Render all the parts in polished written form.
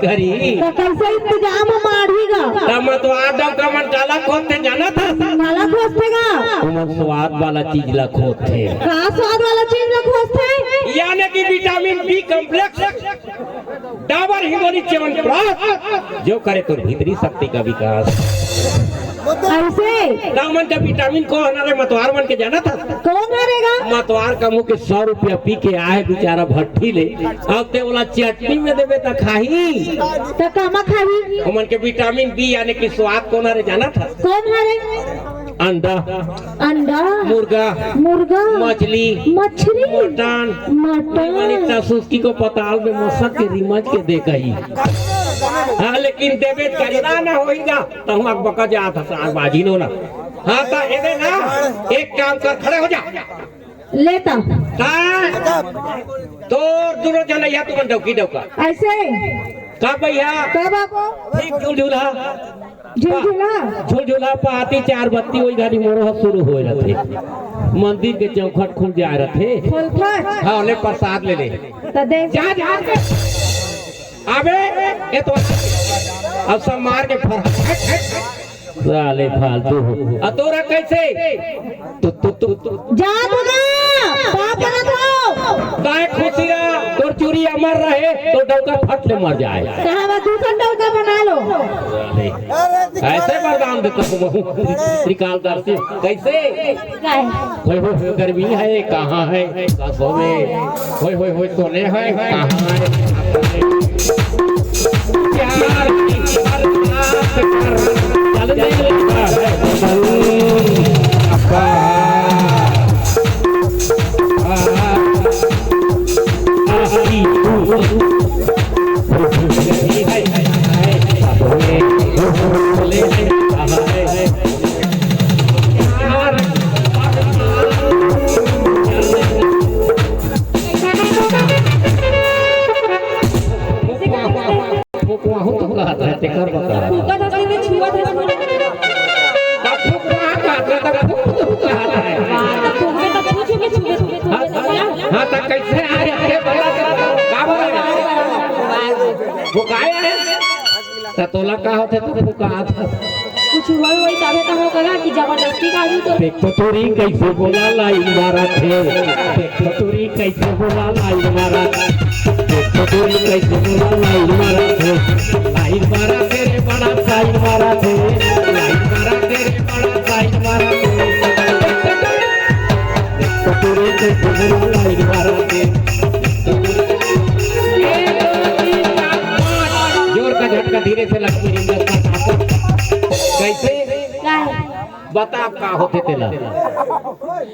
करी तो कैसे इंतजाम मारेगा तब तो आदम का मन काला खोदते जाना था काला खोजेगा उमन स्वाद वाला चीज ला खोदते का स्वाद वाला चीज ला खोजते यानी कि विटामिन बी कॉम्प्लेक्स डाबर हिंगोनी च्यवन प्राप्त जो करे तो भीतरी शक्ति का विकास ऐसे दामन का विटामिन को हमारे मतवार मन के जाना था कौन करेगा मतवार का मुँह के 100 रुपया पी के आए बेचारा भट्टी ले अब ते बोला चटनी में देवे तो खाही तो कमा खाई उमन के विटामिन बी यानी कि स्वाद को हमारे जाना था कौन हरे अंडा अंडा मुर्गा मुर्गा मछली मछली मटन मटन इतना सुस्की को पताल में मसक के रिमच के दे गई हाँ लेकिन देवे करना ना होगा तो हम बका जा था बाजी नो ना हाँ तो एदे ना एक काम कर खड़े हो जा लेता तो दोनों जन या तू डौकी डौका ऐसे का भैया कब आपको ठीक झुलझुला झुलझुला झुलझुला पाती 4 बत्ती वही गाड़ी मोरो शुरू हो रहे मंदिर के चौखट खुल जा रहे फुलफट हाँ ले प्रसाद ले ले तो दे जा जा अबे ये तो अब सब मार के साले फालतू हो तोरा कैसे तू जा दूंगा बाप ना दो काहे खुशी रहा तोर चूरी अमर रहे तो डौका फट ले मर जाए कहां दूसरा डौका बना लो ऐसे वरदान देता हूँ निकाल से कैसे होय गर्मी है कहाँ है कसो में होय सोने है कहाँ है प्यार की बरसात कर चल देगा अब्बा हाँ तो कैसे आए भुकाया है तोला का होते तो भुका था कुछ वही तबे तो होगा कि जबरदस्ती का तो देख तो तोरी कैसे बोला लाइन मारा थे देख तो तोरी कैसे बोला लाइन मारा देख तो तोरी कैसे बोला लाइन मारा थे लाइन मारा तेरे बड़ा साइन मारा थे लाइन मारा तेरे बड़ा साइन मारा थे देख तो तोरी कैसे बोला लाइन मारा थे जोर का झटका धीरे से लग कैसे बता का होते तेला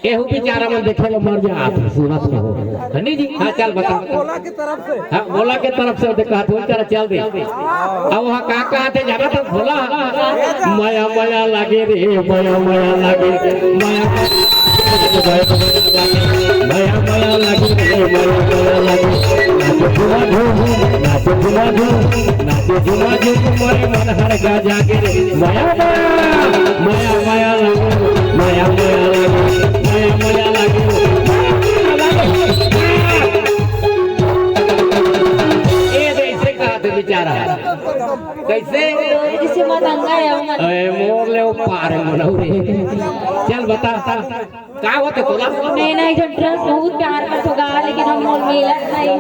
केहू बेचारा मन देखे लो मर जा सूरत में हो हनी जी हां चल बता बोला की तरफ से हां बोला के तरफ से देखा तो चल चल दे अब वहां का कहते जाना तो बोला माया माया लागे रे माया माया लागे माया माया माया लागे रे माया माया लागे नाचे झूला झूम मोरे मन हर गा जागे रे माया माया माया लागे माया माया लागे माया माया लागे ए कैसे कहा थे बेचारा कैसे जिसे मतंगा है ए मोर ले पार मनौ रे चल बता का होते तोला मैं ना इधर ड्रेस बहुत प्यार कर होगा लेकिन हम मोल मिला नहीं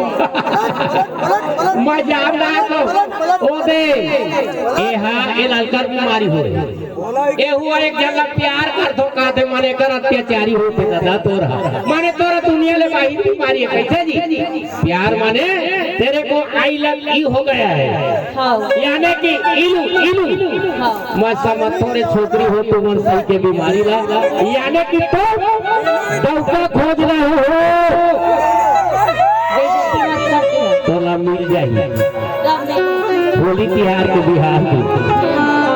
मजाक ना तो ओ दे ए हां ए ललकर बीमारी हो रही ए हुआ एक जगह प्यार कर दो का दे माने कर अत्याचारी होते दादा तोरा माने तोरा दुनिया ले भाई बीमारी है कैसे जी प्यार माने तेरे को आई लव यू हो गया है हां यानी कि इलू हां मैं समझ थोड़े छोकरी हो तो मन सही के बीमारी ला यानी कि तो डौका खोज रहे हो तोला मिल जाएगी होली तिहार के बिहार में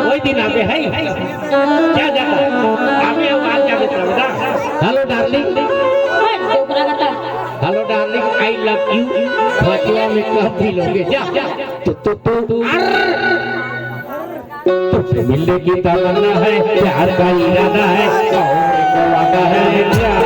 वही दिन आवे है क्या जाता आवे आवाज जावे समझा hello darling hello darling I love you फटुआ में कहती लोगे जा तो तुझसे मिलने की तमन्ना है प्यार का इरादा है और को वादा है प्यार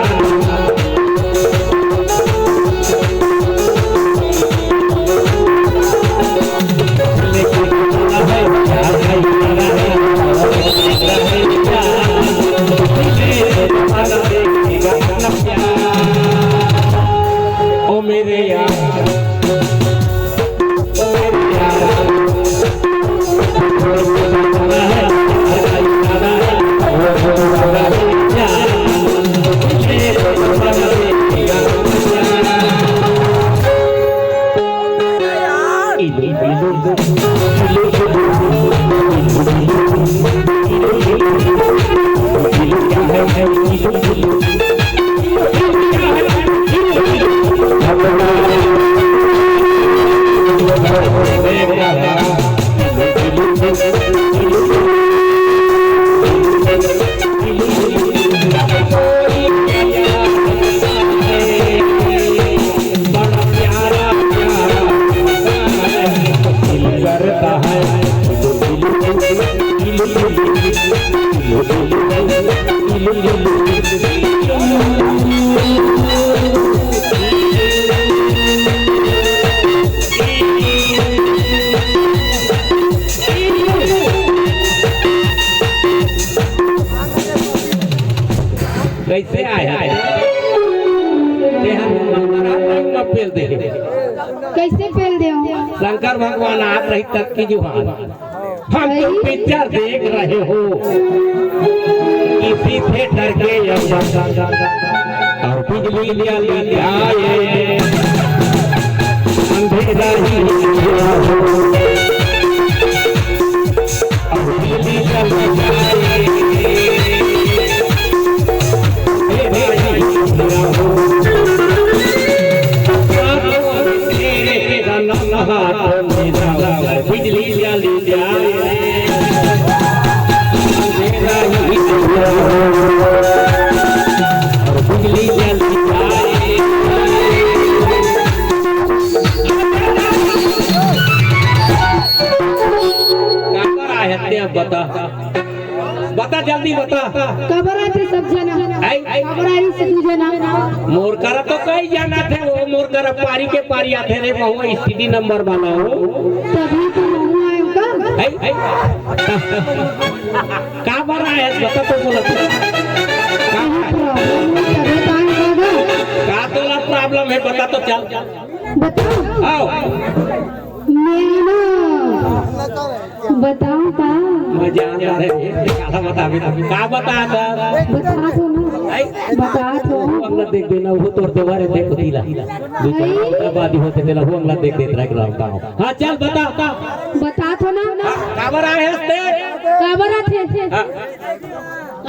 कैसे आया फेल दे कैसे फेल दे शंकर भगवान आप रही तक की जुहान हम तो पिक्चर देख रहे हो इसी थिएटर के और बिजली आए अंधेरा ही और बिजली जाए बिजली जली जाए और बिजली जली जाए बता बता जल्दी बता कबर आते सब जना कबर आई से तू जना मोर करा तो कई जाना थे वो मोर करा पारी के पारी आते रे बहुआ स्थिति नंबर बनाओ तभी तो मैं आया का बना है बता तो बोला का तो प्रॉब्लम है बता तो चल बताओ आओ मैं ना बताऊं का मजा आ रहा है का बता का बता बता दो ना बता दो अगला देख देना वो तोड़ दोबारे देख दिला दूसरा बादी होते देला वो अगला देख देत रह रहा हूं हां चल बता दो ना काबर आए हस्ते काबर थे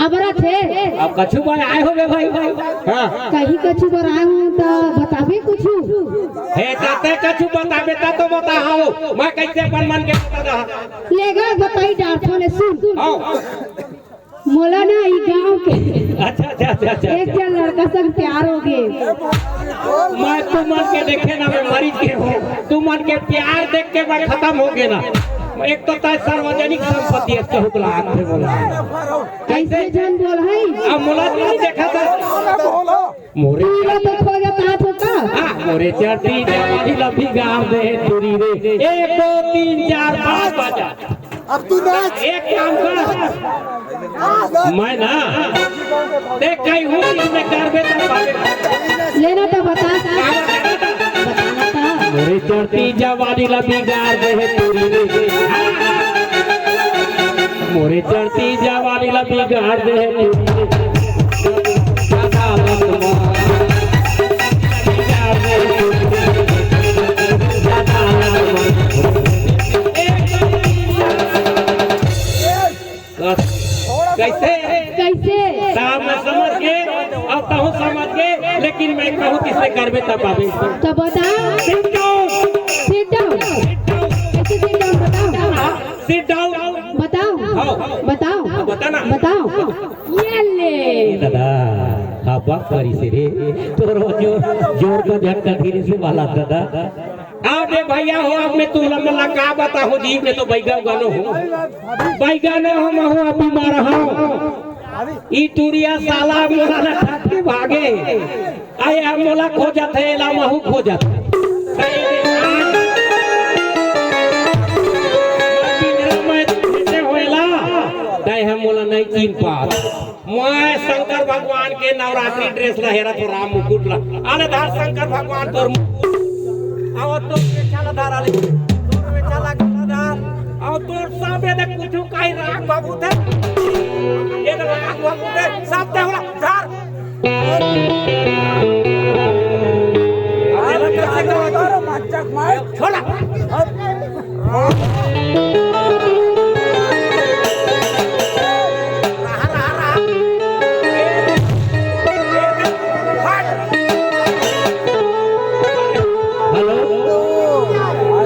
अबरा थे अब कछु पर आए होगे भाई हां कहीं कछु पर आए हो तो बताबे कुछ हे ताते कछु बताबे ता तो बताओ मैं कैसे मन के बता लेगा बताई डांटो ने सुन आओ मोला ना ई गांव के अच्छा एक जन लड़का संग प्यार हो गए मैं तू मन के देखे ना मैं मरीज के हूं तू मन के प्यार देख के मैं खत्म हो गए ना एक तो ताय सार्वजनिक संपत्ति है तो हुकला हाथ में बोला कैसे जन बोल है अब मोला नहीं देखा था मोरे तो खो जाता तो का मोरे चढ़ती जवानी लभी गांव दे तुरी रे 1 2 3 4 5 बजा अब तू नाच एक काम कर मैं ना देख कहीं हूँ इसमें करबे तो लेना तो बता मोरे चढ़ती जवानी लभी गार दे तुरी रे मोरे चढ़ती जवानी लभी गार दे कैसे कैसे साहब मैं समझ के अब कहूँ समझ के लेकिन मैं कहूँ किससे करबे तब पाबे तो बता सिट डाउन सिट डाउन बताओ बताओ बताना बताओ ये ले दादा हवा करी से रे तोरो जोर का झटका धीरे से वाला दादा आओ दे भैया हो अब मैं तू लम्बा का बता हो जी ने तो बैगा गानो हो मैं हो अभी मारा हूं ई टूरिया साला मोला ना ठाके भागे आए हम मोला खोजत है ला महू खोजत हम मोला नहीं चिन पात मैं शंकर भगवान के नवरात्रि ड्रेस लहेरा तो राम मुकुट ला अरे धार शंकर भगवान तोर आओ तो चला धार आले तोर में चला धार आओ तोर साबे दे कुछु काई राग बाबू थे ये तो राग बाबू थे सब दे होला धार अरे कैसे करो मचक मार छोड़ा हेलो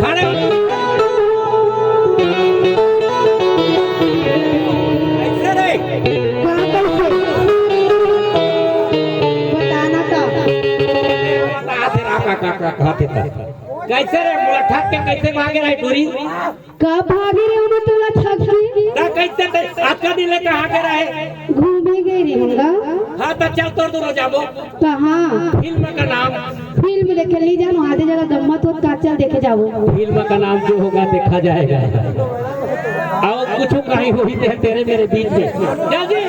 खड़े ऐसे नहीं बताना तो कैसे रे मुलठा के कैसे भागे रही टूरी कब भागी रे उन्हें तुला छकी ना कैसे आपका दिल कहाँ के रहे घूमे गई रे होगा हाँ तो चल तोड़ दो जाबो कहाँ फिल्म का नाम फिल्म देखे ली जानो आधे जरा गम्मत हो का चल देखे जाओ फिल्म का नाम जो होगा देखा जाएगा और कुछ कहीं हुई तेरे मेरे बीच में जल्दी